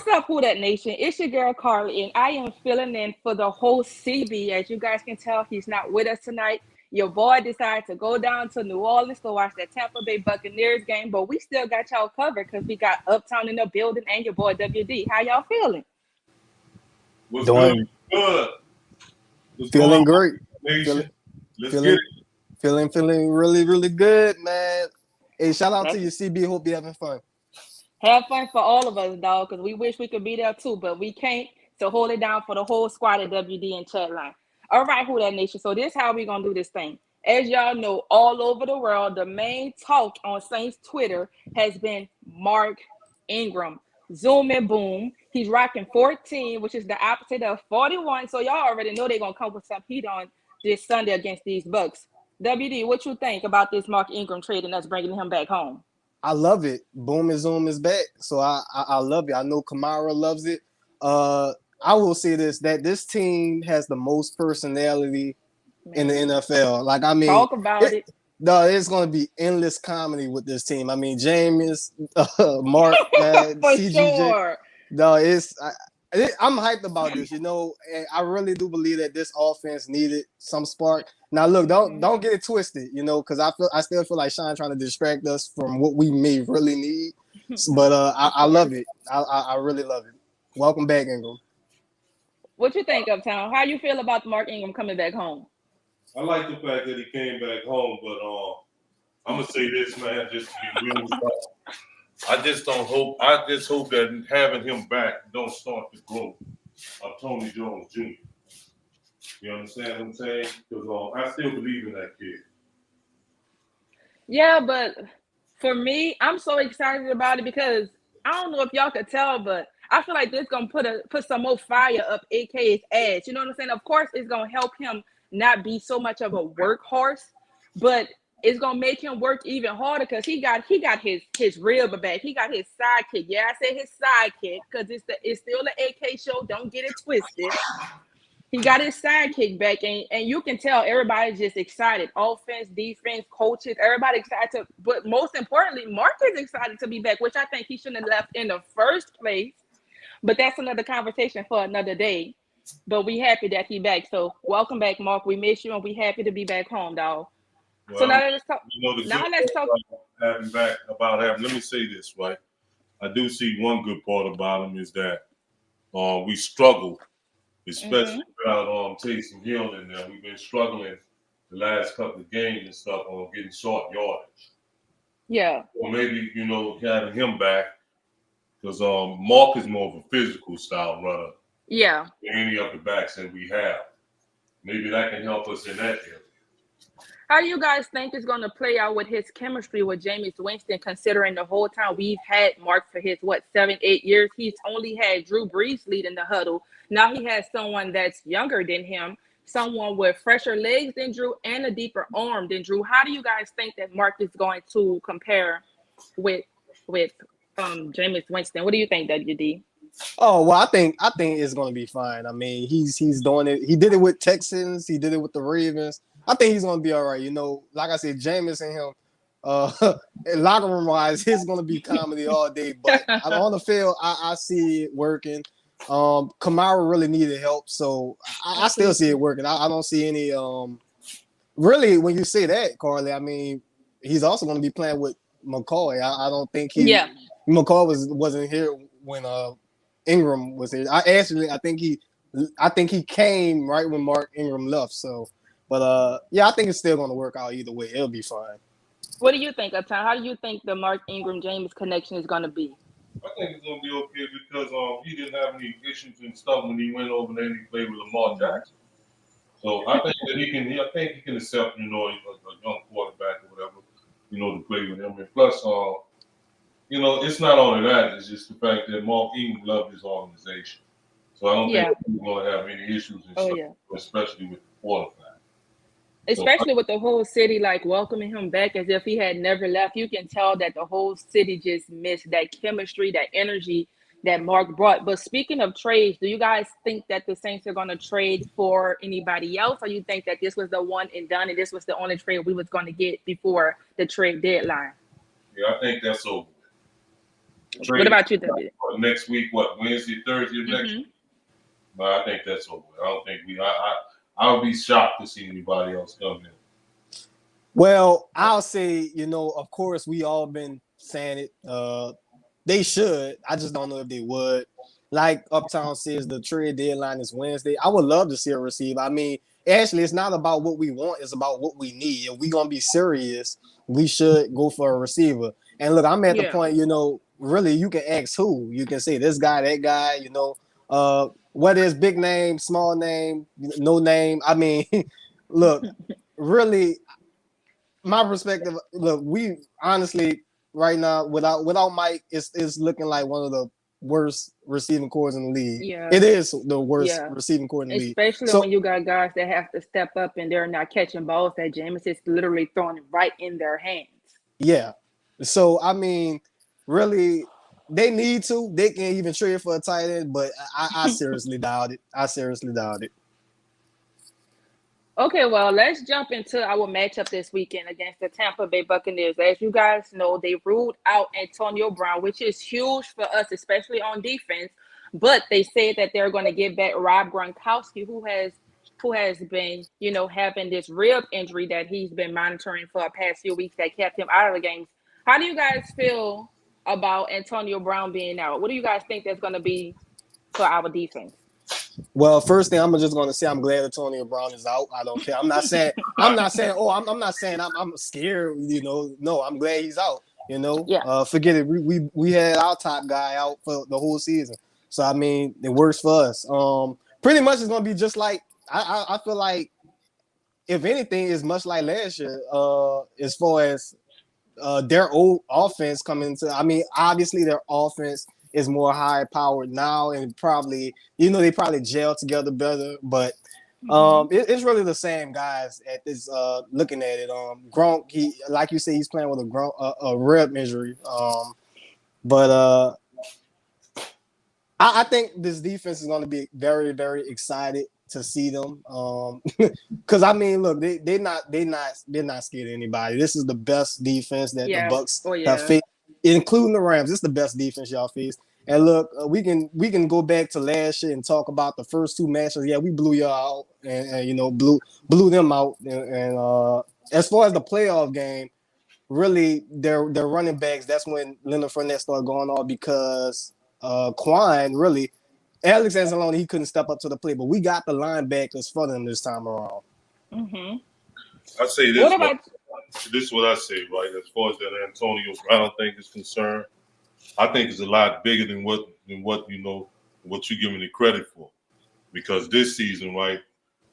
What's up, Who That Nation? It's your girl Carly, and I am filling in for the whole CB. As you guys can tell, he's not with us tonight. Your boy decided to go down to New Orleans to watch that Tampa Bay Buccaneers game, but we still got y'all covered because we got Uptown in the building and your boy WD. How y'all feeling? What's Doing good? What's feeling going on, great. nation? Let's Feeling, get it. feeling really, really good, man. Hey, shout out That's- to you, CB. Hope you're having fun. Have fun for all of us, dog, because we wish we could be there too, but we can't. So hold it down for the whole squad at WDN Chatline. All right, Who That Nation. So this is how we gonna do this thing. As y'all know, all over the world, the main talk on Saints Twitter has been Mark Ingram. Zoom and boom. He's rocking 14, which is the opposite of 41. So y'all already know they're gonna come with some heat on this Sunday against these Bucks. WD, what you think about this Mark Ingram trade and us bringing him back home? I love it. Boom and Zoom is back. So I love it. I know Kamara loves it. I will say this, that this team has the most personality in the NFL. Like, I mean, Talk about it. No, it's going to be endless comedy with this team. I mean, Jameis, Mark, man, For CGJ. sure. No, I'm hyped about this. You know, and I really do believe that this offense needed some spark. Now, look, don't get it twisted. You know, because I still feel like Sean trying to distract us from what we may really need. But I love it. I really love it. Welcome back, Ingram. What you think, Uptown? How you feel about Mark Ingram coming back home? I like the fact that he came back home, but I'm gonna say this, man, just to be real. I just hope that having him back don't start the growth of Tony Jones Jr. You understand what I'm saying? Because I still believe in that kid. Yeah, but for me, I'm so excited about it because I don't know if y'all could tell, but I feel like this gonna put some more fire up AK's ass. You know what I'm saying? Of course, it's gonna help him not be so much of a workhorse, but it's gonna make him work even harder because he got his rib back. He got his sidekick. Yeah, I say his sidekick because it's still an AK show. Don't get it twisted. He got his sidekick back, and you can tell everybody's just excited. Offense, defense, coaches, everybody excited. But most importantly, Mark is excited to be back, which I think he shouldn't have left in the first place. But that's another conversation for another day. But we happy that he back. So welcome back, Mark. We miss you, and we happy to be back home, dog. Well, So now let's talk. You know, the Now good let's talk. having back about having. Let me say this, right? I do see one good part about him is that we struggle, especially without Taysom Hill in there. We've been struggling the last couple of games and stuff on getting short yardage. Yeah. Or maybe, you know, having him back because Mark is more of a physical style runner. Yeah. Than any of the backs that we have. Maybe that can help us in that area. How do you guys think it's going to play out with his chemistry with Jameis Winston, considering the whole time we've had Mark for his, 7-8 years? He's only had Drew Brees leading the huddle. Now he has someone that's younger than him, someone with fresher legs than Drew and a deeper arm than Drew. How do you guys think that Mark is going to compare with Jameis Winston? What do you think, WD? Oh well, I think it's gonna be fine. I mean, he's doing it. He did it with Texans. He did it with the Ravens. I think he's gonna be all right. You know, like I said, Jameis and him, locker room wise, it's gonna be comedy all day. But on the field, I see it working. Kamara really needed help, so I still see it working. I don't see any really when you say that, Carly. I mean, he's also gonna be playing with McCoy. I don't think McCoy wasn't here when Ingram was here. I think he came right when Mark Ingram left. So, but yeah, I think it's still going to work out either way. It'll be fine. What do you think, Uptown? How do you think the Mark Ingram Jameis connection is going to be? I think it's going to be okay because he didn't have any issues and stuff when he went over there and he played with Lamar Jackson. So I think that he can accept, you know, a young quarterback or whatever, you know, to play with him. And plus, you know, it's not only that. It's just the fact that Mark Ingram loved his organization. So I don't think he's going to have any issues and stuff, especially with the quarterback. Especially with the whole city, like, welcoming him back as if he had never left. You can tell that the whole city just missed that chemistry, that energy that Mark brought. But speaking of trades, do you guys think that the Saints are going to trade for anybody else? Or you think that this was the one and done and this was the only trade we was going to get before the trade deadline? Yeah, I think that's over. What about you, David? Next week, Wednesday, Thursday of next week? But I think that's over. I don't think I would be shocked to see anybody else come in. Well, I'll say, of course, we all been saying it. They should. I just don't know if they would. Like Uptown says, the trade deadline is Wednesday. I would love to see a receiver. I mean, actually, it's not about what we want. It's about what we need. If we're going to be serious, we should go for a receiver. And look, I'm at the point, really, you can ask who. You can say this guy, that guy, what is big name, small name, no name. I mean, look, really, my perspective, look, we honestly right now without Mike, it's looking like one of the worst receiving corps in the league. Yeah. It is the worst receiving corps in the league. Especially when you got guys that have to step up and they're not catching balls that Jameis is literally throwing right in their hands. Yeah. So I mean, really, they need to. They can even trade for a tight end, but I seriously doubt it. Okay, well, let's jump into our matchup this weekend against the Tampa Bay Buccaneers. As you guys know, they ruled out Antonio Brown, which is huge for us, especially on defense. But they said that they're going to give back Rob Gronkowski, who has been, having this rib injury that he's been monitoring for the past few weeks that kept him out of the games. How do you guys feel about Antonio Brown being out? What do you guys think that's going to be for our defense? Well, first thing I'm just going to say, I'm glad Antonio Brown is out. I don't care. I'm not saying. I'm not saying I'm scared. No, I'm glad he's out. Forget it. We had our top guy out for the whole season, so I mean it works for us. Pretty much it's going to be just like I feel like, if anything, is much like last year. As far as their old offense coming into, I mean, obviously their offense is more high powered now, and probably, they probably gel together better, but it's really the same guys at this looking at it. Gronk, he, like you say, he's playing with a rib injury. But I think this defense is going to be very, very excited to see them. Because I mean, look, they're not scared of anybody. This is the best defense that the Bucs have faced, including the Rams. This is the best defense y'all faced. And look, we can go back to last year and talk about the first two matches. Yeah, we blew y'all out and blew them out. And as far as the playoff game, really their running backs, that's when Leonard Fournette started going off, because Quan, really, Alex Anzalone, he couldn't step up to the plate, but we got the linebackers for them this time around. I say this. This is what I say, right? As far as that Antonio Brown thing is concerned, I think it's a lot bigger than what you're giving it credit for. Because this season, right,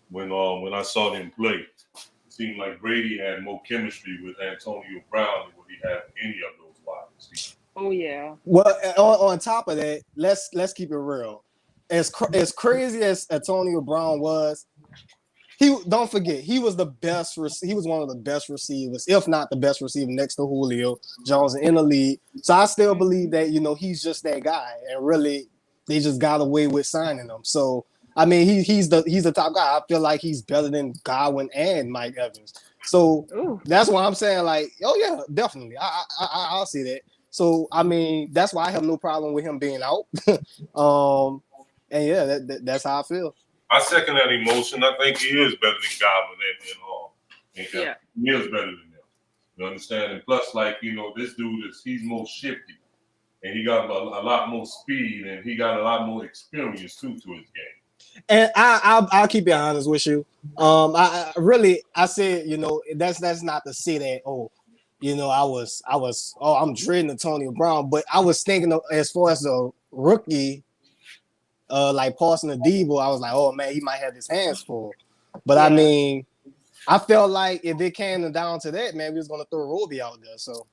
when I saw them play, it seemed like Brady had more chemistry with Antonio Brown than what he had with any of those wide receivers. Oh yeah. Well, on top of that, let's keep it real. As crazy as Antonio Brown was, don't forget, he was the best. He was one of the best receivers, if not the best receiver, next to Julio Jones in the league. So I still believe that he's just that guy, and really they just got away with signing him. So I mean, he's the top guy. I feel like he's better than Godwin and Mike Evans. So that's why I'm saying, like, oh yeah, definitely, I'll see that. So I mean, that's why I have no problem with him being out. And yeah, that's how I feel. I second that emotion. I think he is better than Godwin and he is better than them. You understand? And plus, like, this dude he's more shifty, and he got a lot more speed, and he got a lot more experience too to his game. And I'll keep it honest with you. I said, that's not to say that I'm dreading Antonio Brown, but I was thinking of, as far as the rookie, like Paulson Adebo, I was like, oh man, he might have his hands full. But I mean, I felt like if it came down to that, man, we was gonna throw Roby out there. So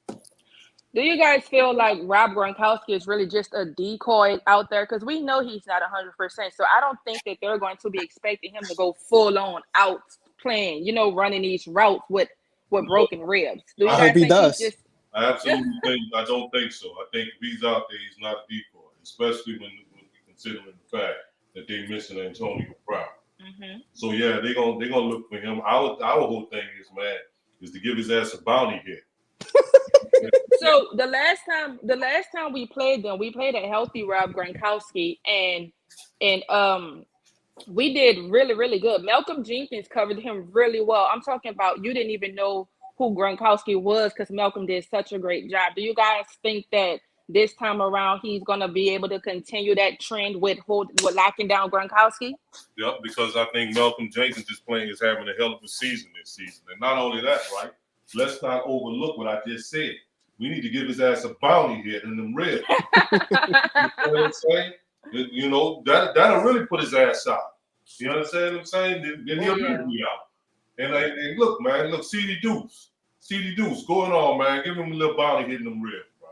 do you guys feel like Rob Gronkowski is really just a decoy out there? Because we know he's not 100%. So I don't think that they're going to be expecting him to go full on out playing, running these routes with broken ribs. Do you guys hope he does. I absolutely I don't think so. I think if he's out there, he's not a decoy, especially when considering the fact that they're missing Antonio Brown. So yeah, they're gonna look for him. Our whole thing is to give his ass a bounty hit. So the last time we played them, we played a healthy Rob Gronkowski, and we did really, really good. Malcolm Jenkins covered him really well. I'm talking about you didn't even know who Gronkowski was because Malcolm did such a great job. Do you guys think that this time around he's gonna be able to continue that trend with locking down Gronkowski? Yep, because I think Malcolm Jenkins is having a hell of a season this season. And not only that, right? Let's not overlook what I just said. We need to give his ass a bounty hit in them ribs. You know what I'm saying? You know, that'll really put his ass out. You understand what I'm saying? Then he'll be out. And look, man, CD Deuce, going on, man. Give him a little bounty hit in them ribs, bro.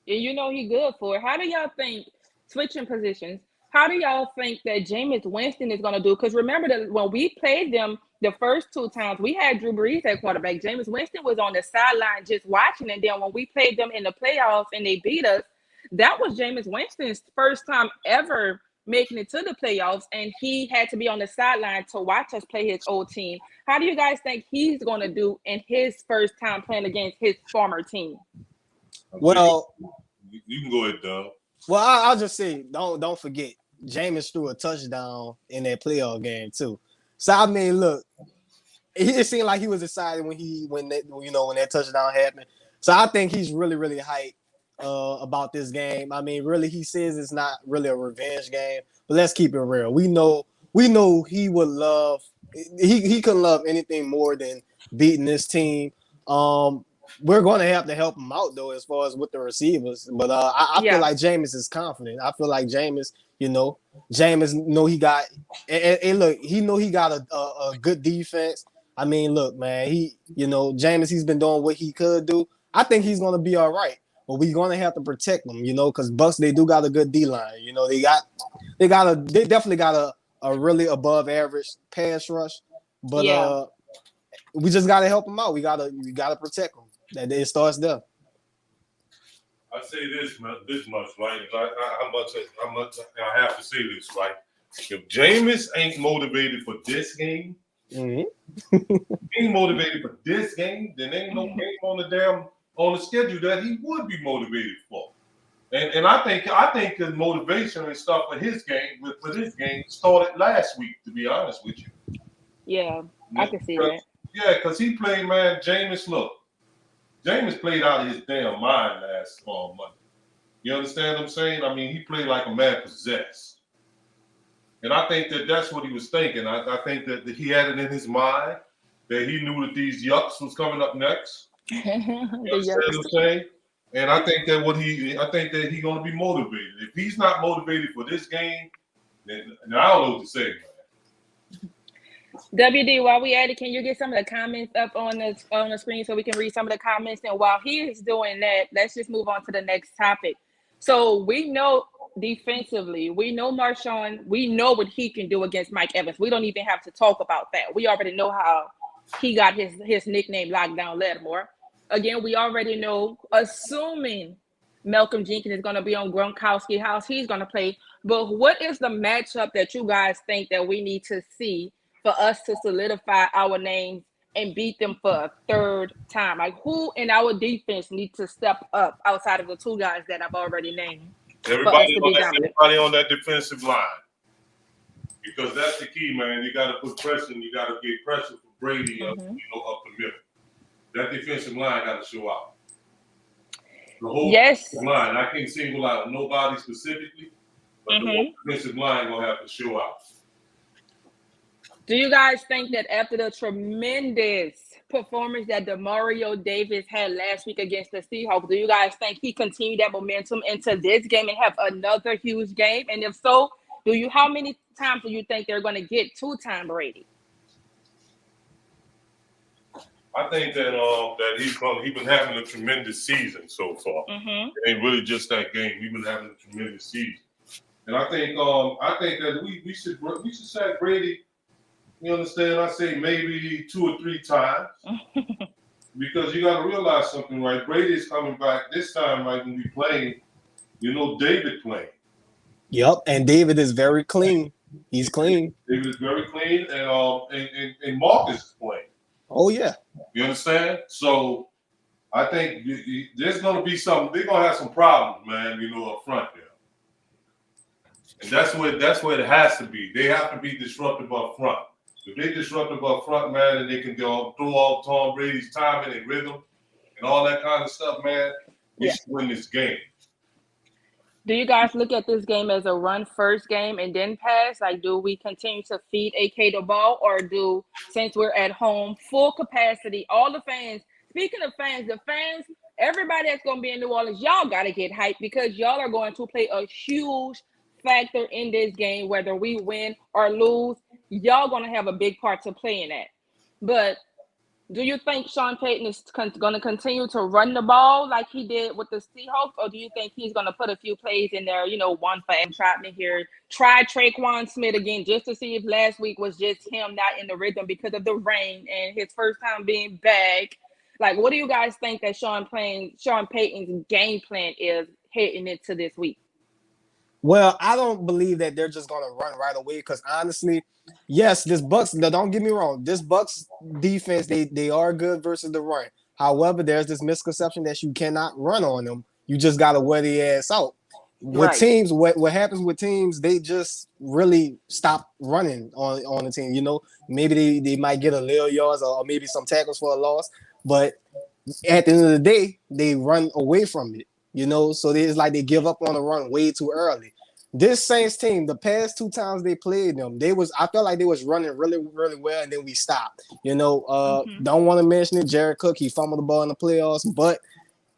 And you know he good for it. How do y'all think, switching positions, how do y'all think that Jameis Winston is going to do? Because remember that when we played them the first 2 times, we had Drew Brees at quarterback. Jameis Winston was on the sideline just watching. And then when we played them in the playoffs and they beat us, that was Jameis Winston's first time ever making it to the playoffs. And he had to be on the sideline to watch us play his old team. How do you guys think he's going to do in his first time playing against his former team? Well, you can go ahead, Doug. Well, I'll just say, don't forget, Jameis threw a touchdown in that playoff game too. So I mean, look, it seemed like he was excited when that touchdown happened. So I think he's really, really hyped about this game. I mean, really, he says it's not really a revenge game, but let's keep it real. We know he would love. He couldn't love anything more than beating this team. We're going to have to help him out, though, as far as with the receivers. But I feel like Jameis is confident. I feel like Jameis know he got – and look, he know he got a good defense. I mean, look, man, Jameis, he's been doing what he could do. I think he's going to be all right. But we're going to have to protect them, because Bucks, they do got a good D-line. They definitely got a really above average pass rush. But we just got to help them out. We got to protect them. That it starts there. I say this much, right? How much I have to say this, right? If Jameis ain't motivated for this game, ain't motivated for this game, then ain't no game on the schedule that he would be motivated for. And I think the motivation and stuff for this game started last week, to be honest with you. Yeah, I can see that. Yeah, because he played, man. Jameis played out of his damn mind last Monday. You understand what I'm saying? I mean, he played like a man possessed. And I think that's what he was thinking. I think that he had it in his mind that he knew that these yucks was coming up next. You understand what I'm saying? And I think that he's going to be motivated. If he's not motivated for this game, then I don't know what to say, man. WD, while we at it, can you get some of the comments up on the screen so we can read some of the comments? And while he is doing that, let's just move on to the next topic. So we know defensively, we know Marshawn, we know what he can do against Mike Evans. We don't even have to talk about that. We already know how he got his nickname Lockdown Lattimore. Again, we already know, assuming Malcolm Jenkins is going to be on Gronkowski, how he's going to play. But what is the matchup that you guys think that we need to see for us to solidify our names and beat them for a third time? Like, who in our defense needs to step up outside of the 2 guys that I've already named? Everybody on that defensive line. Because that's the key, man. You got to put pressure, and you got to get pressure for Brady up the middle. That defensive line got to show out. The whole line. I can't single out nobody specifically, but the whole defensive line going to have to show out. Do you guys think that after the tremendous performance that DeMario Davis had last week against the Seahawks, do you guys think he continued that momentum into this game and have another huge game? And if so, how many times do you think they're going to get to Tom Brady? I think that he's been having a tremendous season so far. It ain't really just that game. We've been having a tremendous season, and I think that we should sack Brady. You understand? I say maybe 2 or 3 times because you got to realize something, right? Brady's coming back this time, right? When we playing, David playing. Yep, and David is very clean. He's clean. David is very clean, and Marcus is playing. Oh yeah. You understand? So I think there's going to be some. They're going to have some problems, man. Up front there, and that's where it has to be. They have to be disruptive up front. If they disruptive up front, man, and they can throw off Tom Brady's timing and rhythm and all that kind of stuff, man, we should win this game. Do you guys look at this game as a run first game and then pass? Like, do we continue to feed AK the ball, or since we're at home, full capacity, all the fans? Speaking of fans, everybody that's going to be in New Orleans, y'all got to get hyped because y'all are going to play a huge factor in this game, whether we win or lose. Y'all going to have a big part to play in that. But do you think Sean Payton is going to continue to run the ball like he did with the Seahawks, or do you think he's going to put a few plays in there, one for Adam Troutman here, try Traquan Smith again just to see if last week was just him not in the rhythm because of the rain and his first time being back? Like, what do you guys think that Sean Payton's game plan is heading into this week? Well, I don't believe that they're just going to run right away because honestly, yes, this Bucks. Don't get me wrong. This Bucks defense, they are good versus the run. However, there's this misconception that you cannot run on them. You just got to wear the ass out. With teams, what happens with teams, they just really stop running on the team. Maybe they might get a little yards or maybe some tackles for a loss, but at the end of the day, they run away from it. So it's like they give up on the run way too early. This Saints team, the past 2 times they played them, I felt like they was running really, really well, and then we stopped. Don't want to mention it. Jared Cook, he fumbled the ball in the playoffs, but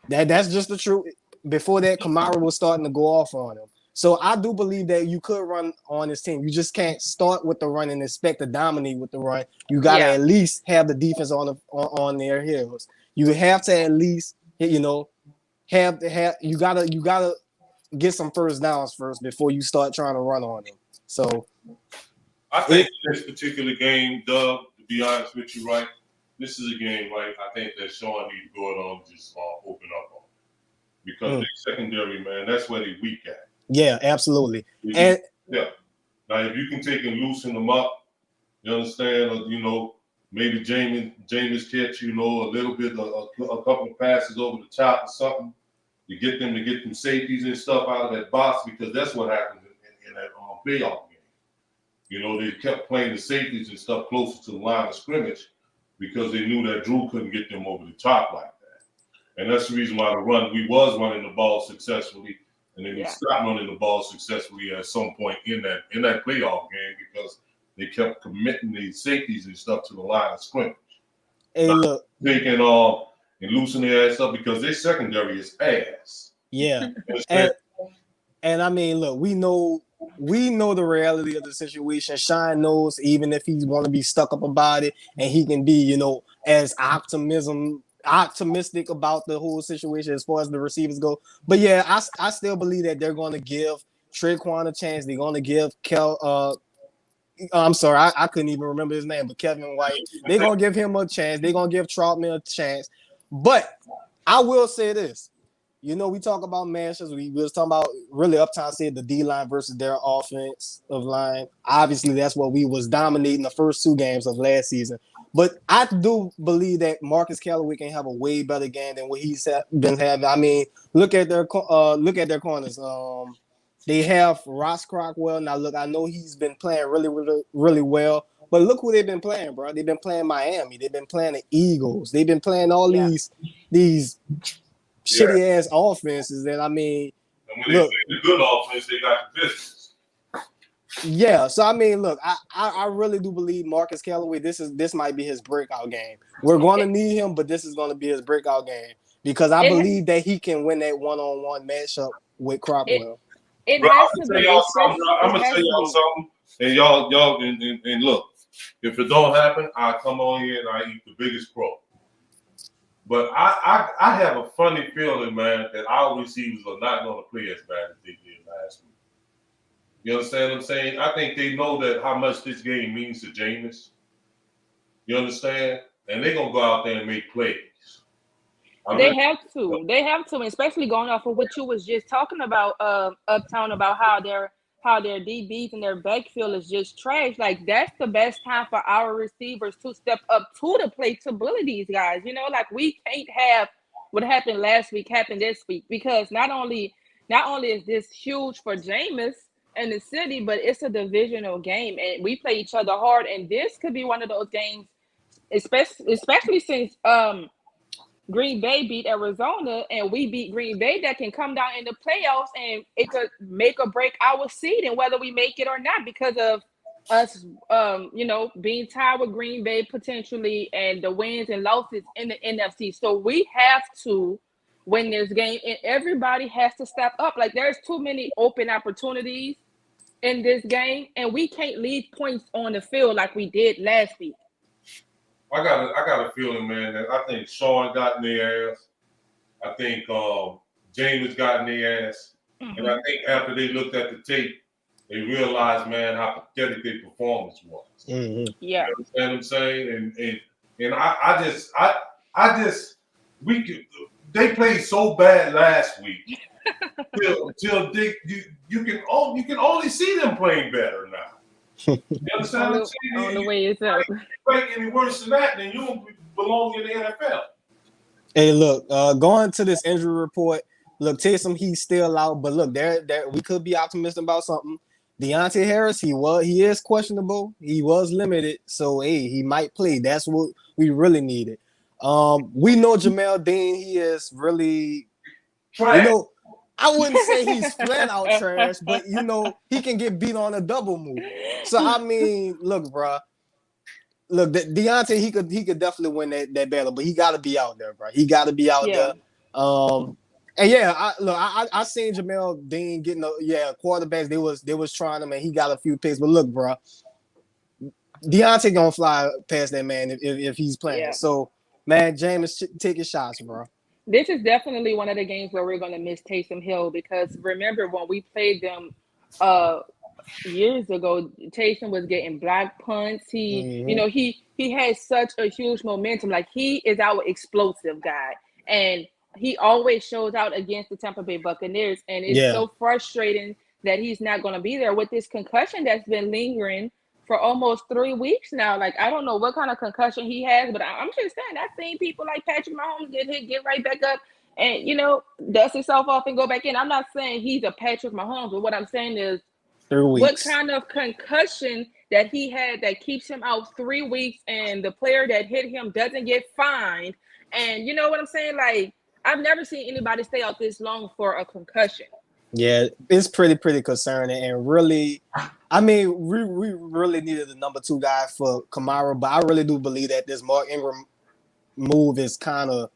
that's just the truth. Before that, Kamara was starting to go off on him. So I do believe that you could run on this team. You just can't start with the run and expect to dominate with the run. You gotta at least have the defense on their heels. You have to at least, you gotta get some first downs first before you start trying to run on them. So I think this particular game, Doug, to be honest with you, right, this is a game, right, I think that Sean needs to go on just open up on. Because the secondary, man, that's where they weak at. Yeah, absolutely. Now, if you can take and loosen them up, you understand, or, maybe Jameis catch, a little bit, a couple of passes over the top or something, you get them to get them safeties and stuff out of that box, because that's what happens in that playoff game. They kept playing the safeties and stuff closer to the line of scrimmage because they knew that Drew couldn't get them over the top like that. And that's the reason why we was running the ball successfully, and then we stopped running the ball successfully at some point in that playoff game because they kept committing these safeties and stuff to the line of scrimmage. Hey, look. Taking and loosening their ass up because their secondary is ass. Yeah. and I mean, look, we know the reality of the situation. Sean knows, even if he want to be stuck up about it, and he can be, as optimistic about the whole situation as far as the receivers go. But yeah, I still believe that they're going to give Traquan a chance. They're going to give I'm sorry, I couldn't even remember his name, but Kevin White. They're going to give him a chance. They're going to give Troutman a chance. But I will say this. We talk about matchups. We was talking about really Uptown said the D-line versus their offensive line. Obviously, that's what we was dominating the first 2 games of last season. But I do believe that Marcus Callaway can have a way better game than what he's been having. I mean, look at their corners. They have Ross Crockwell. Now, look, I know he's been playing really, really, really well. But look who they've been playing, bro. They've been playing Miami. They've been playing the Eagles. They've been playing all these shitty ass offenses. And I mean, and when look, they play the good offense, they got the business. Yeah, so I mean, look, I really do believe Marcus Callaway. This might be his breakout game. We're going to need him, but this is going to be his breakout game because I believe that he can win that one-on-one matchup with Crockwell. I'm gonna tell y'all something, and y'all, and look, if it don't happen, I come on here and I eat the biggest crow. But I have a funny feeling, man, that our receivers are not going to play as bad as they did last week. You understand what I'm saying? I think they know that how much this game means to Jameis. You understand? And they're going to go out there and make plays. They have to, especially going off of what you was just talking about, Uptown, about how their DBs and their backfield is just trash. Like, that's the best time for our receivers to step up to the plate to bully these guys. Like, we can't have what happened last week happened this week, because not only is this huge for Jameis and the city, but it's a divisional game, and we play each other hard, and this could be one of those games, especially since Green Bay beat Arizona and we beat Green Bay, that can come down in the playoffs and it could make or break our seed and whether we make it or not, because of us, being tied with Green Bay potentially and the wins and losses in the NFC. So we have to win this game, and everybody has to step up. Like, there's too many open opportunities in this game, and we can't leave points on the field like we did last week. I got a feeling, man, that I think Sean got in their ass. I think James got in their ass. Mm-hmm. And I think after they looked at the tape, they realized, man, how pathetic their performance was. Mm-hmm. Yeah. You understand what I'm saying? They played so bad last week. Till you can only see them playing better now. You understand what I'm saying? On the way it's up. Play any worse than that, then you don't belong in the NFL. Hey, look, going to this injury report. Look, Taysom, he's still out, but look, there we could be optimistic about something. Deontay Harris, he is questionable. He was limited, so hey, he might play. That's what we really needed. We know Jamel Dean. He is really, trash. I wouldn't say he's flat out trash, but he can get beat on a double move. So I mean, look, bro. Look, Deontay, he could definitely win that battle, but he got to be out there, bro. He got to be out there. And yeah, I seen Jamel Dean getting quarterbacks. They was trying him, and he got a few picks. But look, bro, Deontay gonna fly past that man if he's playing. Yeah. So, man, Jameis, take your shots, bro. This is definitely one of the games where we're going to miss Taysom Hill, because remember when we played them years ago, Taysom was getting block punts. He had such a huge momentum. Like, he is our explosive guy, and he always shows out against the Tampa Bay Buccaneers. And it's so frustrating that he's not going to be there with this concussion that's been lingering for almost 3 weeks now. Like, I don't know what kind of concussion he has, but I'm just saying, I've seen people like Patrick Mahomes get hit, get right back up, and, dust himself off and go back in. I'm not saying he's a Patrick Mahomes, but what I'm saying is, 3 weeks. What kind of concussion that he had that keeps him out 3 weeks, and the player that hit him doesn't get fined? And you know what I'm saying? Like, I've never seen anybody stay out this long for a concussion. Yeah, it's pretty concerning, and really, I mean, we really needed the number 2 guy for Kamara, but I really do believe that this Mark Ingram move is kind of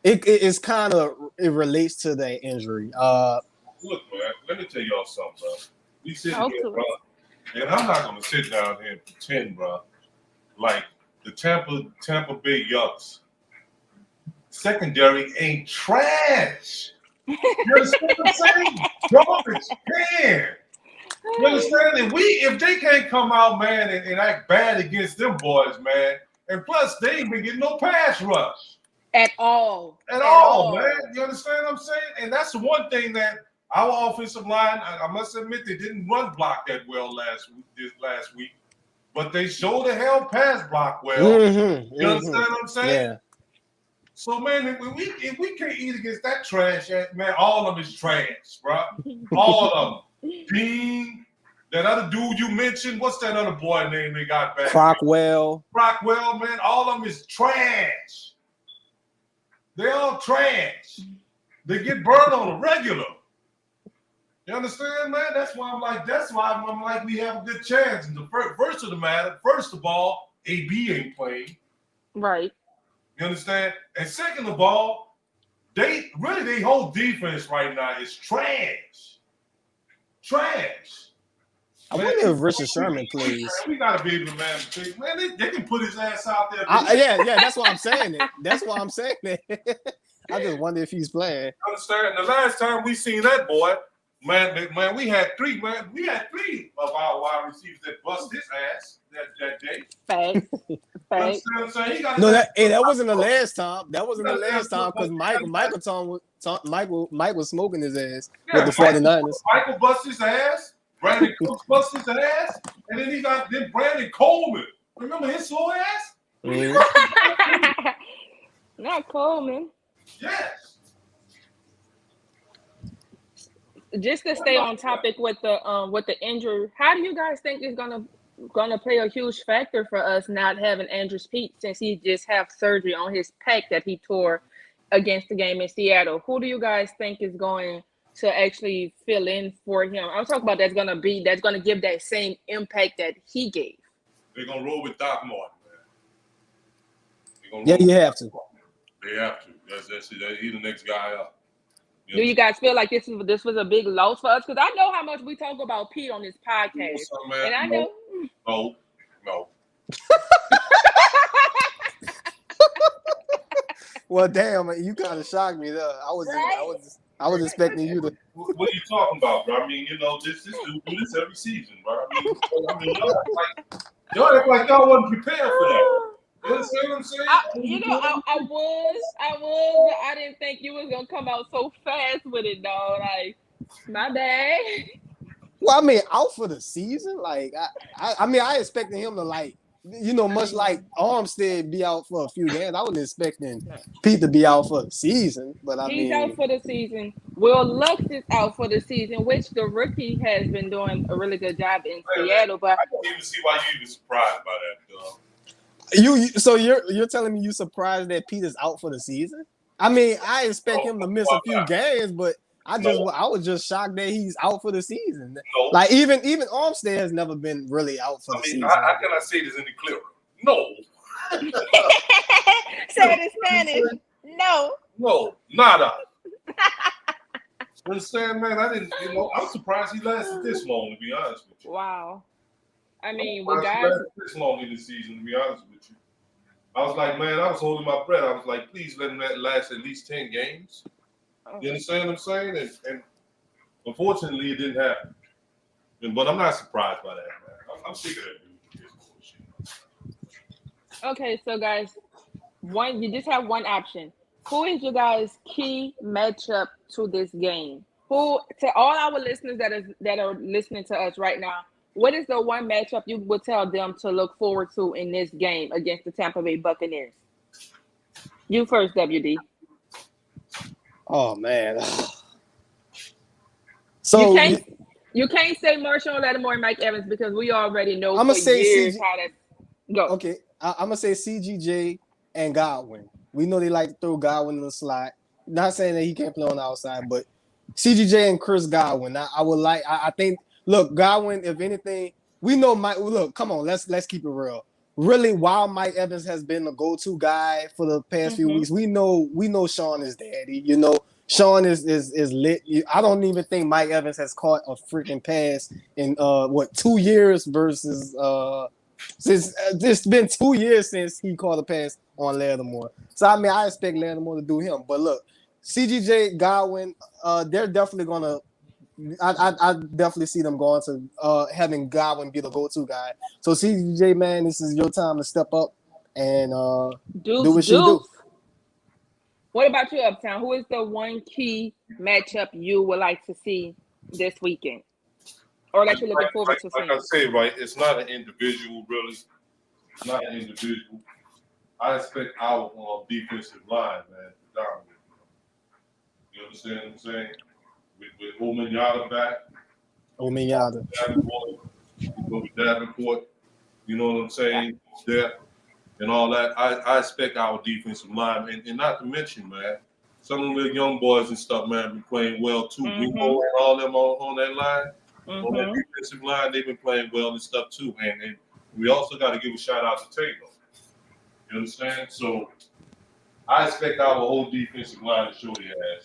it relates to that injury. Look, man, let me tell y'all something, bro. We sitting here, bro, and I'm not gonna sit down here and pretend, bro, like the Tampa Bay Yucks secondary ain't trash. You understand what I'm saying? Garbage can. You understand? And if they can't come out, man, and act bad against them boys, man, and plus they ain't been getting no pass rush at all, man. You understand what I'm saying? And that's the one thing that our offensive line, I must admit, they didn't run block that well last week, but they sure the hell pass block well. Mm-hmm, you understand what I'm saying? Yeah. So, man, if we can't eat against that trash, man, all of them is trash, bro. All of them. Dean, that other dude you mentioned, what's that other boy name they got back? Crockwell, man, all of them is trash. They're all trash. They get burned on a regular. You understand, man? That's why I'm like, we have a good chance. And the first of the matter, first of all, AB ain't playing. Right. You understand? And second of all, their whole defense right now is trash. Trash. I wonder if Richard Sherman plays. We gotta be able to manage. Man, they can put his ass out there. Yeah, that's why I'm saying it. That's why I'm saying it. I just wonder if he's playing. You understand? The last time we seen that boy, man, we had three of our wide receivers that bust his ass that day. Facts. That wasn't the last time. That wasn't the last time because Mike was smoking his ass with the 49ers. Michael bust his ass. Brandon Cooks bust his ass, and then then Brandon Coleman. Remember his slow ass? Not Coleman. Yes. Just to stay on topic with the injury, how do you guys think is gonna play a huge factor for us not having Andrews Pete since he just have surgery on his pec that he tore against the game in Seattle? Who do you guys think is going to actually fill in for him? I'm talking about that's gonna give that same impact that he gave. They're gonna roll with Doc Martin, man. Yeah, you have to. They have to. That's he's the next guy up. Do you guys feel like this was a big loss for us? Because I know how much we talk about Pete on this podcast, and I know. No. Well, damn, you kind of shocked me there. I was expecting you to. What are you talking about, bro? I mean, this dude do this every season, bro. I mean, y'all act like y'all wasn't prepared for that. You understand what I'm saying? I was, but I didn't think you was gonna come out so fast with it, dog. Like, my bad. Well, I mean, out for the season, like I expected him to much like Armstead be out for a few games. I wasn't expecting Pete to be out for the season, but he's out for the season. Will Lux is out for the season, which the rookie has been doing a really good job in Seattle. But I don't even see why you even surprised by that, though. So you're telling me you surprised that Pete is out for the season? I mean, I expect him to miss a few games, but I was just shocked that he's out for the season. No. Like even Armstead has never been really out for the season. How can I say this any clearer? No. Say it in Spanish. No, nada. Understand, man? I didn't. I'm surprised he lasted this long. To be honest with you. Wow. I mean, he lasted this long in the season. To be honest with you, I was like, man, I was holding my breath. I was like, please let him last at least 10 games. You understand what I'm saying? And unfortunately, it didn't happen. But I'm not surprised by that, man. I'm sick of that dude. Okay, so guys, you just have one option. Who is your guys' key matchup to this game? To all our listeners that are listening to us right now, what is the one matchup you would tell them to look forward to in this game against the Tampa Bay Buccaneers? You first, WD. Oh man. So you can't say Marshall Lattimore and Mike Evans because we already know I'm gonna say years how that go. Okay, I'm gonna say CGJ and Godwin. We know they like to throw Godwin in the slot. Not saying that he can't play on the outside, but CGJ and Chris Godwin. I think. Look, Godwin. If anything, we know Mike. Look, come on. Let's keep it real. Really, while Mike Evans has been the go-to guy for the past few weeks, we know Sean is daddy. Sean is lit. I don't even think Mike Evans has caught a freaking pass in 2 years versus since it's been 2 years since he caught a pass on Lattimore. So I mean, I expect Lattimore to do him. But look, CGJ, Godwin, they're definitely gonna. I definitely see them going to having Godwin be the go-to guy. So CJ, man, this is your time to step up and do what you do. What about you, Uptown? Who is the one key matchup you would like to see this weekend, or that you're looking forward to seeing? Like I say, right, it's not an individual, really. It's not an individual. I expect our defensive line, man, to dominate. You understand what I'm saying? With Omenyada back. Davenport. You know what I'm saying? There and all that. I expect our defensive line, and not to mention, man, some of the young boys and stuff, man, been playing well too. We know all them on that line, on that defensive line, they've been playing well and stuff too. And we also got to give a shout out to Taylor. You understand? So I expect our whole defensive line to show their ass.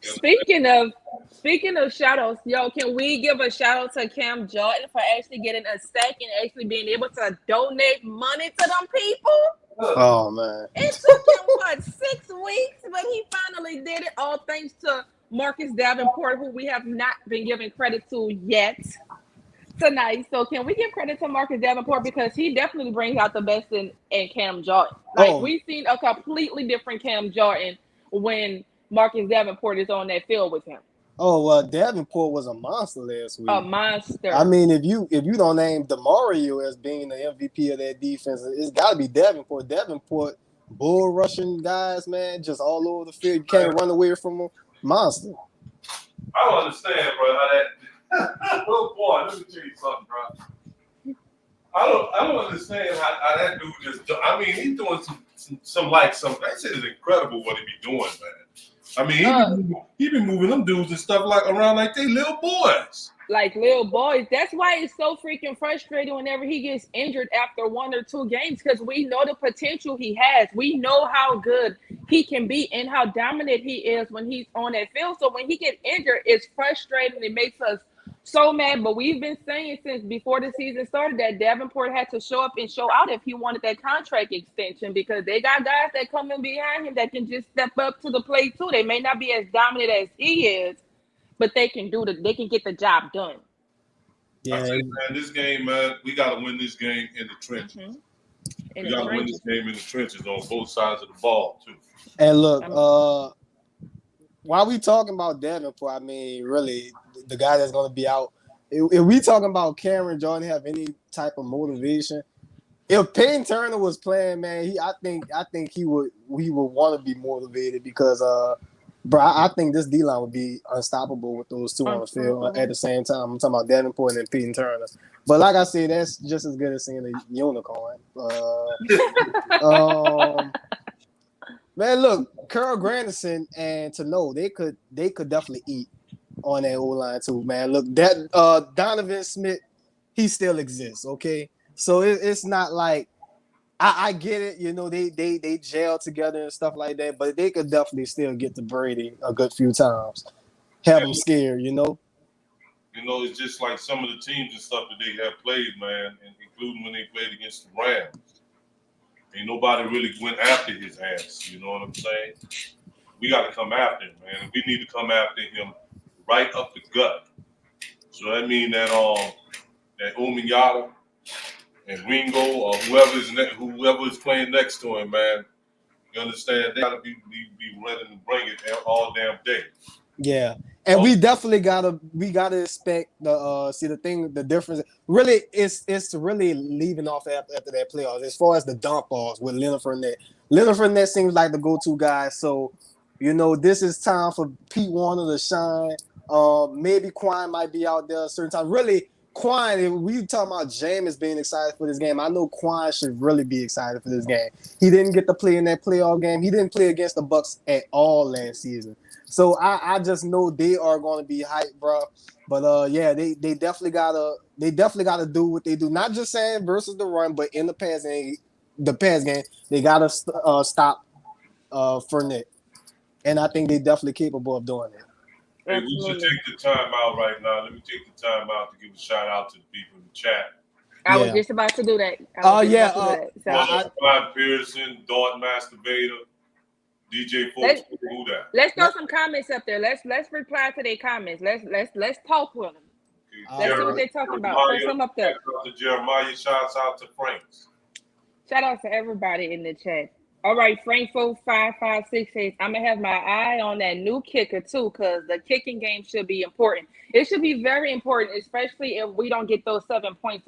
Speaking of shout outs, can we give a shout out to Cam Jordan for actually getting a sack and actually being able to donate money to them people? Oh man. It took him 6 weeks, but he finally did it, all thanks to Marcus Davenport, who we have not been giving credit to yet tonight. So can we give credit to Marcus Davenport because he definitely brings out the best in Cam Jordan. We've seen a completely different Cam Jordan when Marcus Davenport is on that field with him. Oh well, Davenport was a monster last week. A monster. I mean, if you don't name DeMario as being the MVP of that defense, it's got to be Davenport. Davenport bull rushing guys, man, just all over the field. You can't run away from them. Monster. I don't understand, bro. How that? Oh boy, let me tell you something, bro. I don't understand how that dude just. I mean, he's doing some that shit is incredible what he be doing, man. I mean, he be moving them dudes and stuff like around like they little boys. Like little boys. That's why it's so freaking frustrating whenever he gets injured after 1 or 2 games, because we know the potential he has. We know how good he can be and how dominant he is when he's on that field. So when he gets injured, it's frustrating. It makes us so mad. But we've been saying since before the season started that Davenport had to show up and show out if he wanted that contract extension, because they got guys that come in behind him that can just step up to the plate too. They may not be as dominant as he is, but they can get the job done. Yeah, I say, man, this game, man, we got to win this game in the trenches. Mm-hmm. We got to win this game in the trenches on both sides of the ball, too. And look, while we talking about Davenport, I mean, really, the guy that's going to be out, if we talking about Cameron Jordan have any type of motivation, if Payton Turner was playing, man, I think he would want to be motivated because bro, I think this D-line would be unstoppable with those two on the field at the same time. I'm talking about Davenport and Payton Turner. But like I said, that's just as good as seeing a unicorn. Man, look, Carl Granderson and Tano, they could definitely eat on that O-line too, man. Look, that Donovan Smith, he still exists, okay? So it's not like I get it, you know, they gel together and stuff like that, but they could definitely still get to Brady a good few times. Have them scared, you know? You know, it's just like some of the teams and stuff that they have played, man, and including when they played against the Rams. Ain't nobody really went after his ass, you know what I'm saying? We got to come after him, man. We need to come after him right up the gut. So that means that Uminyata and Ringo or whoever is playing next to him, man, you understand? They got to be ready to bring it all damn day. Yeah, and we definitely gotta expect the difference. Really, it's really leaving off after that playoffs as far as the dump balls with Leonard Fournette. Leonard Fournette seems like the go-to guy, so you know this is time for Pete Warner to shine. Maybe Quine might be out there a certain time. Really, Quine, if we talking about Jameis being excited for this game, I know Quine should really be excited for this game. He didn't get to play in that playoff game. He didn't play against the Bucs at all last season. So I just know they are going to be hyped, bro. But yeah, they definitely gotta do what they do. Not just saying versus the run, but in the pass game, they gotta stop Fournette, and I think they're definitely capable of doing it. Hey, we should take the time out right now. Let me take the time out to give a shout out to the people in the chat. I was just about to do that. Clyde Pearson, Dalton Masturbator, DJ Folks, who that? Let's throw some comments up there. Let's reply to their comments. Let's talk with them. Let's see what they're talking about. Put some up there. Shout out to Jeremiah. Shouts out to Franks. Shout out to everybody in the chat. All right, Frank4556 says, I'm going to have my eye on that new kicker, too, because the kicking game should be important. It should be very important, especially if we don't get those 7 points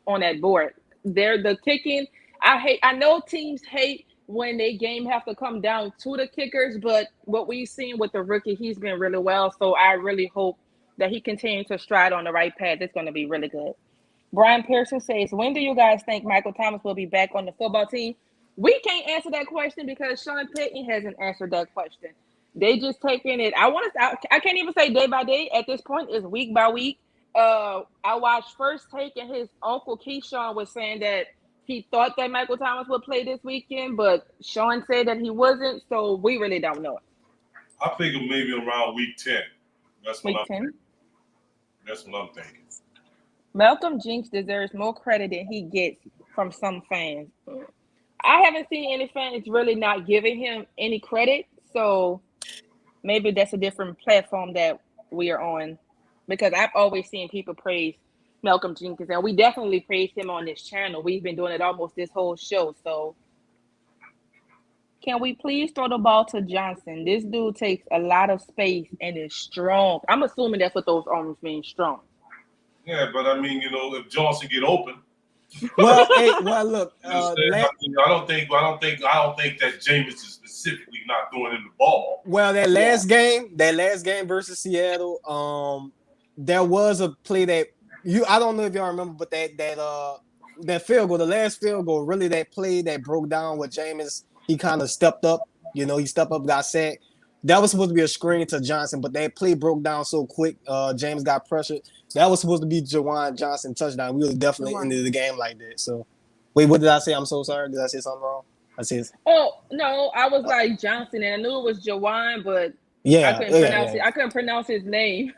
on that board. The kicking, I know teams hate when they game have to come down to the kickers, but what we've seen with the rookie, he's been really well. So I really hope that he continues to stride on the right path. It's going to be really good. Brian Pearson says, when do you guys think Michael Thomas will be back on the football team? We can't answer that question because Sean Payton hasn't answered that question. They just taking it. I can't even say day by day at this point. It's week by week. I watched First Take, and his uncle Keyshawn was saying that he thought that Michael Thomas would play this weekend, but Sean said that he wasn't. So we really don't know. I figure maybe around week 10. That's what week 10. That's what I'm thinking. Malcolm Jinks deserves more credit than he gets from some fans. I haven't seen any fans really not giving him any credit, so maybe that's a different platform that we are on, because I've always seen people praise Malcolm Jenkins, and we definitely praise him on this channel. We've been doing it almost this whole show, so can we please throw the ball to Johnson? This dude takes a lot of space and is strong. I'm assuming that's what those arms mean, strong. Yeah, but I mean, you know, if Johnson get open, Well, hey, well, look. You understand? I don't think that Jameis is specifically not throwing in the ball. Well, that last game versus Seattle, there was a play that I don't know if y'all remember, but that field goal, the last field goal, really that play that broke down with Jameis, he kind of stepped up. He stepped up, got sacked. That was supposed to be a screen to Johnson, but that play broke down so quick. James got pressured. That was supposed to be Jawan Johnson touchdown. We would definitely ended the game like that. So, wait, what did I say? I'm so sorry. Did I say something wrong? I said. Oh no, I was like Johnson, and I knew it was Jawan, but yeah, I couldn't pronounce it. I couldn't pronounce his name.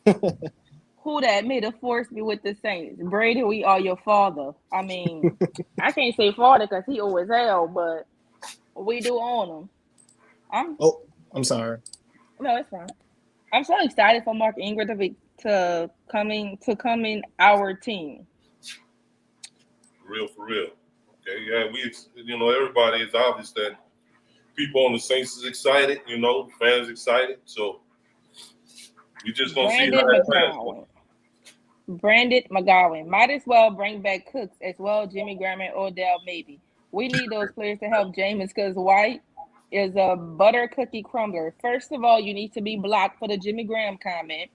Who that made a force be with the Saints? Brady, we are your father. I mean, I can't say father because he old as hell, but we do own him. I'm sorry. No, it's fine. I'm so excited for Mark Ingram to come in our team. For real. Okay, yeah, everybody is obvious that people on the Saints is excited. Fans excited. So we just gonna see how that plays. Brandon McGowan. Might as well bring back Cooks as well, Jimmy Graham and Odell maybe. We need those players to help Jameis because White is a butter cookie crumbler. First of all, you need to be blocked for the Jimmy Graham comment.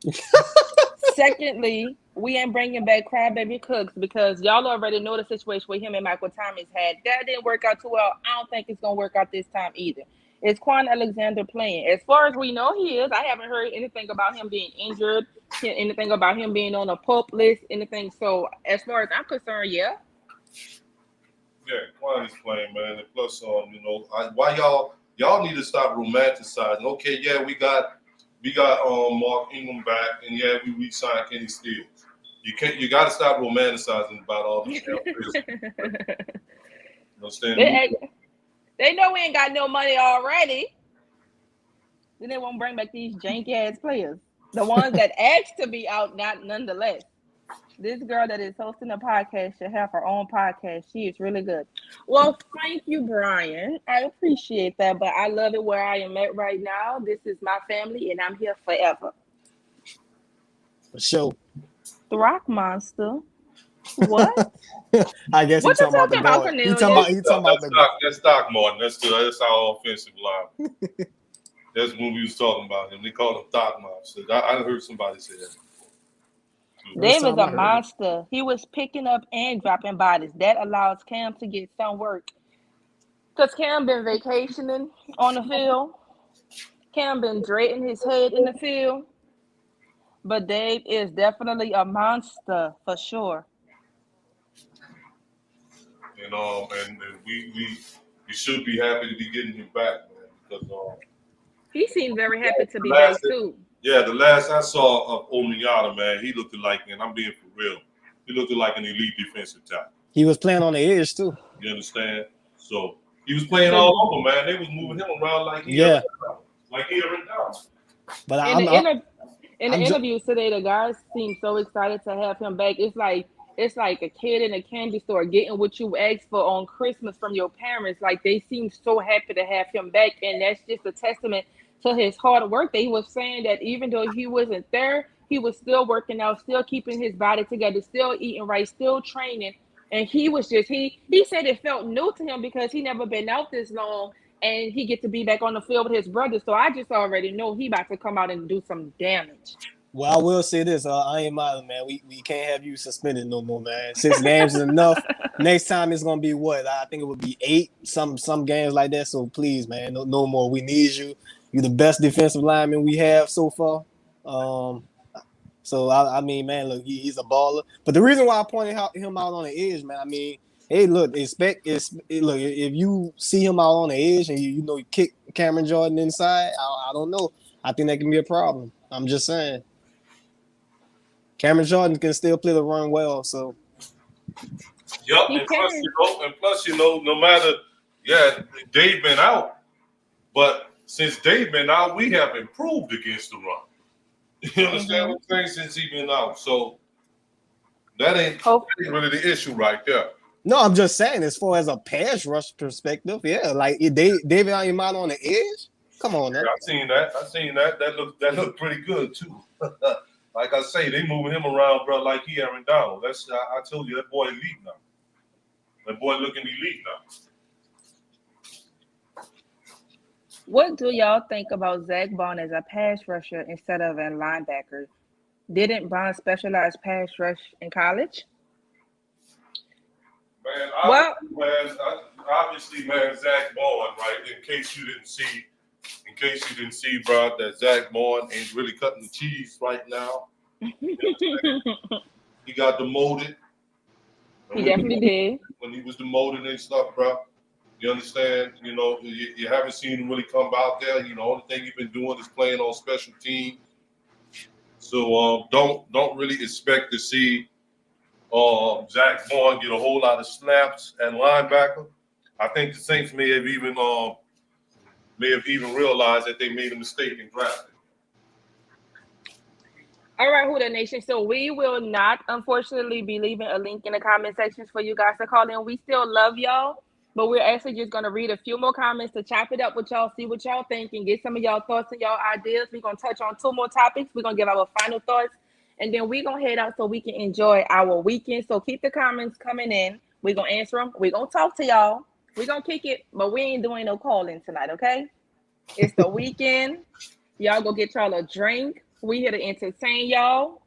Secondly, we ain't bringing back Crybaby Cooks because y'all already know the situation where him and Michael Thomas had. That didn't work out too well. I don't think it's going to work out this time either. Is Quan Alexander playing? As far as we know, he is. I haven't heard anything about him being injured, anything about him being on a PUP list, anything. So as far as I'm concerned, yeah. Yeah, Quan is playing, man. And plus, why y'all need to stop romanticizing. Okay, yeah, we got Mark Ingram back, and yeah, we re-signed Kenny Stills. You got to stop romanticizing about all these damn They know we ain't got no money already. Then they won't bring back these janky ass players, the ones that asked to be out, not nonetheless. This girl that is hosting a podcast should have her own podcast. She is really good. Well, thank you, Brian. I appreciate that, but I love it where I am at right now. This is my family, and I'm here forever. For sure. The Rock Monster. What? I guess what he's talking about the Cornelius? He's talking about that's Doc Martin. That's our offensive line. That's when we was talking about him. They called him Doc Monster. I heard somebody say that. Dave is a monster. He was picking up and dropping bodies. That allows Cam to get some work. Because Cam been vacationing on the field. Cam been dreading his head in the field. But Dave is definitely a monster for sure. And we should be happy to be getting him back, man. Because he seemed very happy to be back too. Yeah, the last I saw of Omiata, man, he looked like, and I'm being for real, he looked like an elite defensive tackle. He was playing on the edge too. You understand? So he was playing all over, man. They was moving him around like he and down. But in the interviews today, the guys seem so excited to have him back. It's like a kid in a candy store getting what you asked for on Christmas from your parents. Like they seem so happy to have him back, and that's just a testament to his hard work. That he was saying that even though he wasn't there, he was still working out, still keeping his body together, still eating right, still training. And he was just he said it felt new to him because he never been out this long, and he get to be back on the field with his brother. So I just already know he about to come out and do some damage. Well, I will say this, I ain't mad, man. We can't have you suspended no more, man. 6 games is enough. Next time it's gonna be what? I think it would be 8, some games like that. So please, man, no more. We need you. You're the best defensive lineman we have so far. So I mean, man, look, he's a baller. But the reason why I pointed him out on the edge, man, I mean, hey, look, look, if you see him out on the edge and you kick Cameron Jordan inside, I don't know. I think that can be a problem. I'm just saying. Cameron Jordan can still play the run well, so. Yep, and plus, no matter, Dave been out, but since Dave been out, we have improved against the run. You understand what I'm saying? Since he been out, so that ain't really the issue right there. No, I'm just saying, as far as a pass rush perspective, yeah, like David Ayamada on the edge. Come on, now. Yeah, I seen that. That looked pretty good too. like I say, they moving him around, bro, like he Aaron Donald. I told you that boy elite now. That boy looking elite now. What do y'all think about Zach Bond as a pass rusher instead of a linebacker? Didn't Bond specialize pass rush in college? Man, Well, obviously, man, Zach Bowen, right? In case you didn't see, bro, that Zach Bowen ain't really cutting the cheese right now. He got demoted. he definitely did. When he was demoted and stuff, bro. You understand? You know, you haven't seen him really come out there. You know, only thing he's been doing is playing on special teams. So don't really expect to see Zach Bowen get a whole lot of snaps at linebacker. I think the Saints may have even realized that they made a mistake in drafting. All right, Huda Nation. So we will not, unfortunately, be leaving a link in the comment sections for you guys to call in. We still love y'all, but we're actually just going to read a few more comments to chop it up with y'all, see what y'all think, and get some of y'all thoughts and y'all ideas. We're going to touch on 2 more topics. We're going to give our final thoughts, and then we're going to head out so we can enjoy our weekend. So keep the comments coming in. We're going to answer them. We're going to talk to y'all. We're going to kick it, but we ain't doing no calling tonight, okay? It's the weekend. Y'all go get y'all a drink. We here to entertain y'all.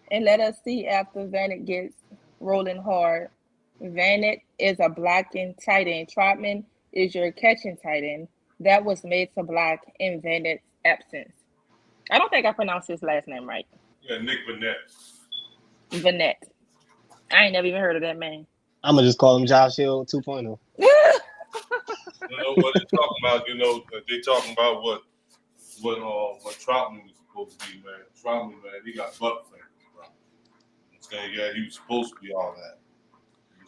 And let us see after Vanette gets rolling hard. Vanette is a blocking tight end. Trotman is your catching tight end. That was made to block in Vanette's absence. I don't think I pronounced his last name right. Yeah, Nick Vanette. Vanette. I ain't never even heard of that man. I'm gonna just call him Josh Hill 2.0. You know what they're talking about? You know, they talking about what Troutman was supposed to be, man. Troutman, man, he got butt fingers, bro. I'm saying, yeah, he was supposed to be all that.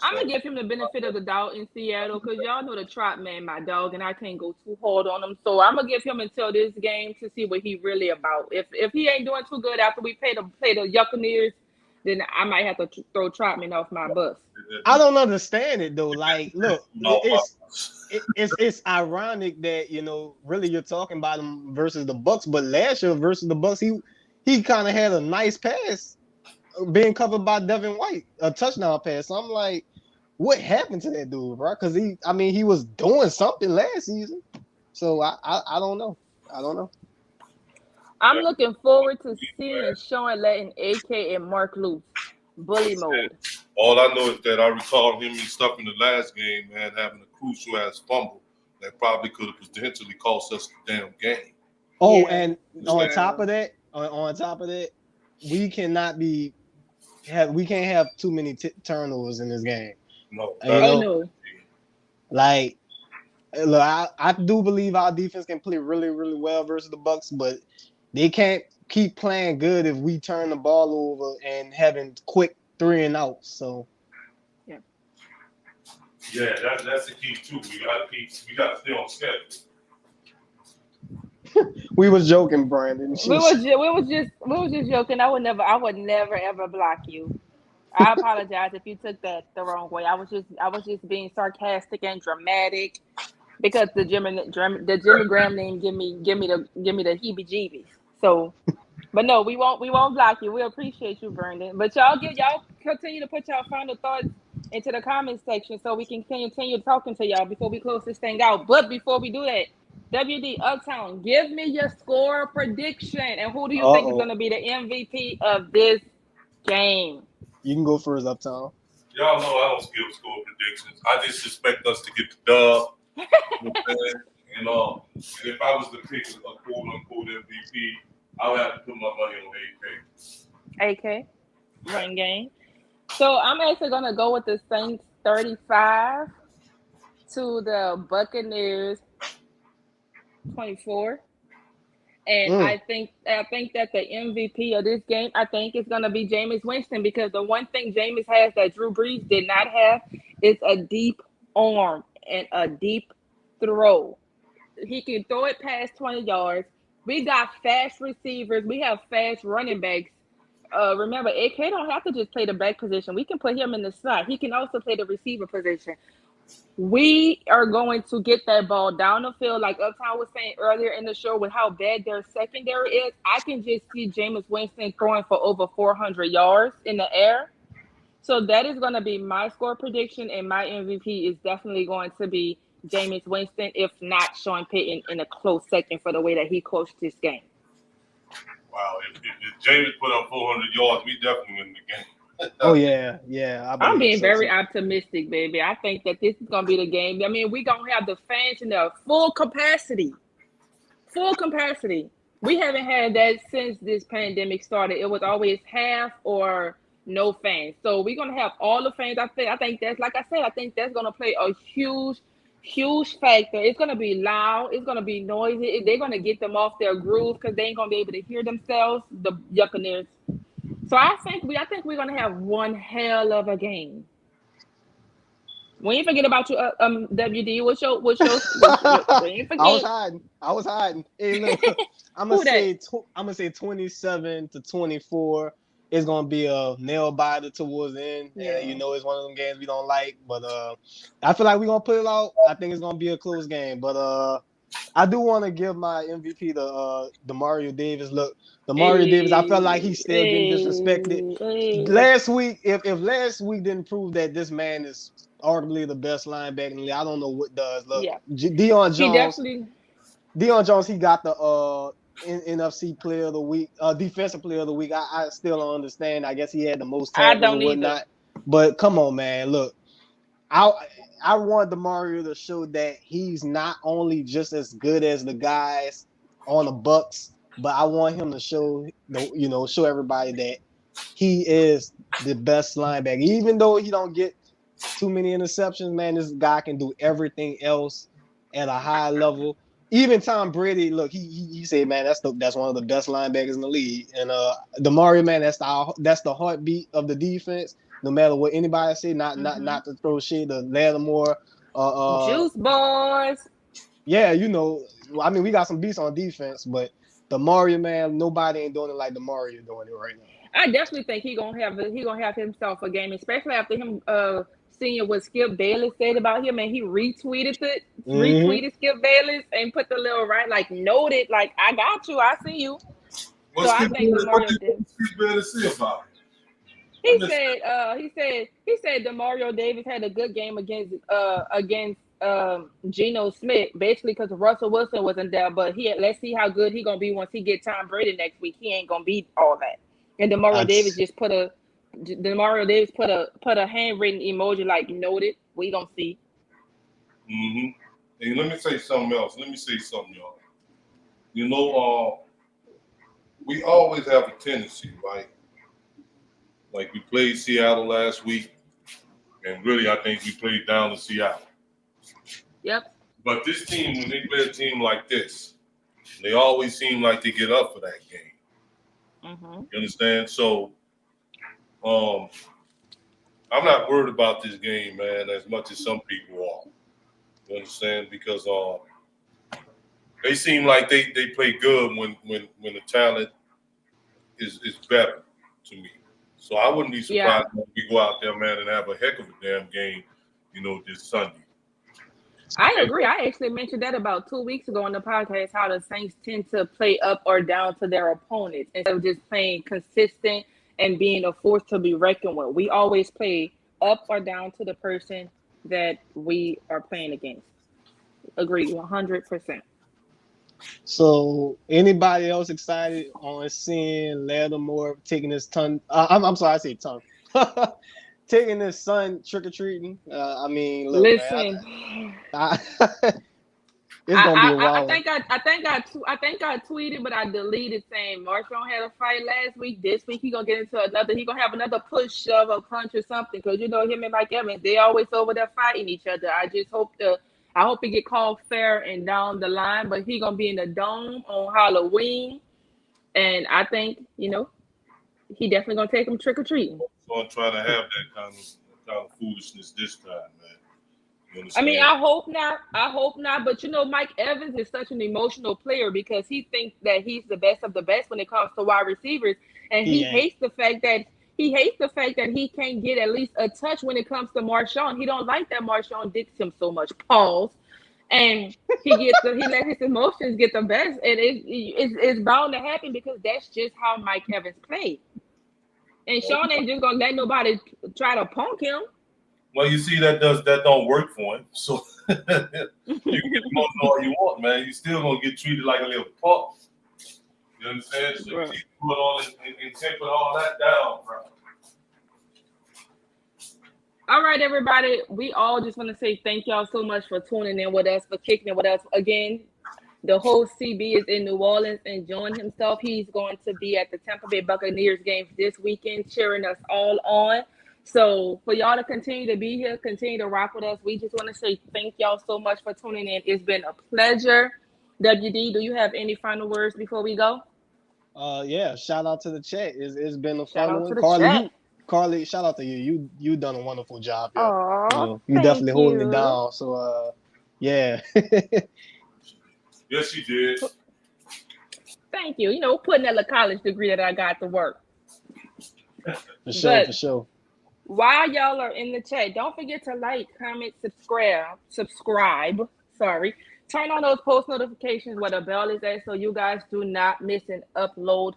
I'm gonna give him the benefit of the doubt in Seattle because y'all know the Trot man, my dog, and I can't go too hard on him. So I'm gonna give him until this game to see what he really about. If he ain't doing too good after we play the Buccaneers, then I might have to throw Trotman off my bus. I don't understand it though. Like, look, it's ironic that really you're talking about him versus the Bucs, but last year versus the Bucs, he kind of had a nice pass being covered by Devin White, a touchdown pass. So I'm like, what happened to that dude, bro? Because he was doing something last season. So I don't know. I'm looking forward to seeing Sean letting AK and Mark loose. Bully mode. All I know is that I recall him and stuff in the last game, man, having a crucial ass fumble that probably could have potentially cost us the damn game. Oh, yeah. And on top of that, we can't have too many turnovers in this game. No. No. Like, look, I do believe our defense can play really, really well versus the Bucs, but they can't keep playing good if we turn the ball over and having quick 3 and outs. So, yeah, that's the key too. We got to stay on schedule. We was joking, Brandon. We was just joking. I would never ever block you. I apologize if you took that the wrong way. I was just being sarcastic and dramatic because the Jimmy Graham name give me the heebie-jeebies. So, but no, we won't block you. We appreciate you, Brandon. But y'all continue to put y'all final thoughts into the comments section so we can continue talking to y'all before we close this thing out. But before we do that, WD Uptown, give me your score prediction and who do you think is going to be the MVP of this game? You can go first, Uptown. Y'all know I don't give score predictions. I just expect us to get the dub. And if I was to pick a quote-unquote MVP, I would have to put my money on AK. AK, run game. So I'm actually going to go with the Saints 35 to the Buccaneers 24. And I think that the MVP of this game, I think it's going to be Jameis Winston because the one thing Jameis has that Drew Brees did not have is a deep arm and a deep throw. He can throw it past 20 yards. We got fast receivers. We have fast running backs. Remember, AK don't have to just play the back position. We can put him in the slot. He can also play the receiver position. We are going to get that ball down the field, like Uptown was saying earlier in the show, with how bad their secondary is. I can just see Jameis Winston throwing for over 400 yards in the air. So that is going to be my score prediction, and my MVP is definitely going to be Jameis Winston, if not Sean Payton in a close second for the way that he coached this game. Wow, if James put up 400 yards, we definitely win the game. Oh yeah. I'm being very optimistic, baby. I think that this is going to be the game. I mean, we're going to have the fans in their full capacity. Full capacity. We haven't had that since this pandemic started. It was always half or no fans. So we're going to have all the fans. I think that's, like I said, I think that's going to play a huge factor. It's going to be loud. It's going to be noisy. They're going to get them off their groove because they ain't going to be able to hear themselves, the Buccaneers. So I think we're going to have one hell of a game. We ain't forget about you, WD. What's your we ain't forget. I was hiding. Hey, look, I'm gonna say 27-24. It's gonna be a nail biter towards the end. Yeah. And, it's one of them games we don't like, but I feel like we're gonna put it out. I think it's gonna be a close game, but I do want to give my MVP to Demario Davis. Look, Demario Davis, I felt like he's still getting disrespected. Last week, if last week didn't prove that this man is arguably the best linebacker in the league, I don't know what does. Look, yeah. Deion Jones, he got the NFC Player of the Week, Defensive Player of the Week. I still don't understand. I guess he had the most tackles and whatnot. But come on, man. Look, I want DeMario to show that he's not only just as good as the guys on the Bucs, but I want him to show everybody that he is the best linebacker. Even though he don't get too many interceptions, man, this guy can do everything else at a high level. Even Tom Brady, look, he said, man, that's one of the best linebackers in the league. And DeMario, man, that's the heartbeat of the defense. No matter what anybody say, not to throw shade to Lattimore. Juice boys. Yeah, I mean, we got some beasts on defense, but DeMario, man, nobody ain't doing it like DeMario doing it right now. I definitely think he gonna have himself a game, especially after him seeing what Skip Bayless said about him, and he retweeted Skip Bayless and put the little noted, like, I got you, I see you. What did Skip Bayless say about it? He said DeMario Davis had a good game against Geno Smith, basically because Russell Wilson wasn't there. But let's see how good he gonna be once he get Tom Brady next week. He ain't gonna be all that. And DeMario Davis put a handwritten emoji like noted. We gonna see. Mm-hmm. Hey, let me say something else. Y'all. We always have a tendency, right? Like we played Seattle last week, and really I think we played down to Seattle. Yep. But this team, when they play a team like this, they always seem like they get up for that game. Mm-hmm. You understand? So I'm not worried about this game, man, as much as some people are. You understand? Because they seem like they play good when the talent is better to me. So I wouldn't be surprised if we go out there, man, and have a heck of a damn game, this Sunday. I agree. I actually mentioned that about 2 weeks ago on the podcast, how the Saints tend to play up or down to their opponents instead of just playing consistent and being a force to be reckoned with. We always play up or down to the person that we are playing against. Agree, 100%. So, anybody else excited on seeing Lattimore taking his tongue? I'm sorry, I say tongue. Taking his son trick-or-treating. I mean, look, listen. Man, it's gonna be a wild. I think I tweeted, but I deleted saying Marshawn had a fight last week. This week he gonna get into another. He gonna have another push, shove, or punch or something. Because him and Mike Evans, they always over there fighting each other. I hope he get called fair and down the line. But he gonna be in the dome on Halloween, and I think he definitely gonna take him trick or treating. So I'm trying to have that kind of foolishness this time, man. I mean, I hope not. But Mike Evans is such an emotional player because he thinks that he's the best of the best when it comes to wide receivers, and he hates the fact that he hates the fact that he can't get at least a touch when it comes to Marshawn. He don't like that Marshawn dicks him so much. Pause. And he let his emotions get the best, and it's bound to happen because that's just how Mike Evans played. And Sean ain't just gonna let nobody try to punk him. Well, you see, that don't work for him. So you can get the most all you want, man. You still gonna get treated like a little punk. You understand? So Right. keep put all and temper all that down, bro. All right, everybody. We all just want to say thank y'all so much for tuning in with us, for kicking it with us. Again, the whole CB is in New Orleans enjoying himself. He's going to be at the Tampa Bay Buccaneers game this weekend, cheering us all on. So for y'all to continue to be here, continue to rock with us, we just want to say thank y'all so much for tuning in. It's been a pleasure. WD, do you have any final words before we go? Yeah, shout out to the chat. It's been a Shout fun out one. to the chat. Carly, shout out to you. You done a wonderful job here. Oh, You thank definitely holding you. it down. So yeah. Yes, you did. Thank you. Putting that college degree that I got to work. For sure, But for sure. while y'all are in the chat, don't forget to like, comment, subscribe. Sorry. Turn on those post notifications where the bell is at so you guys do not miss an upload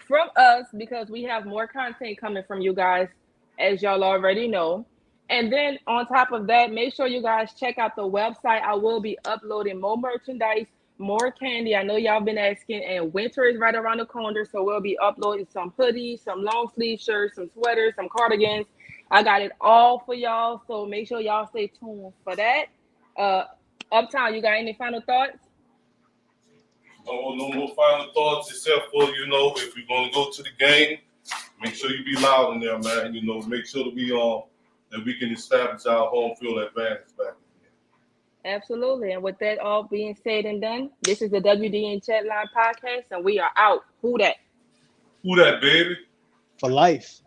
from us because we have more content coming from you guys, as y'all already know. And then on top of that, make sure you guys check out the website. I will be uploading more merchandise, more candy. I know y'all been asking, and winter is right around the corner, so we'll be uploading some hoodies, some long sleeve shirts, some sweaters, some cardigans. I got it all for y'all, so make sure y'all stay tuned for that. Uptown, you got any final thoughts? No more final thoughts except for, if you're gonna go to the game, make sure you be loud in there, man. Make sure that we can establish our home field advantage back again. Absolutely. And with that all being said and done, this is the WDN Chatline podcast, and we are out. Who that? Who that, baby? For life.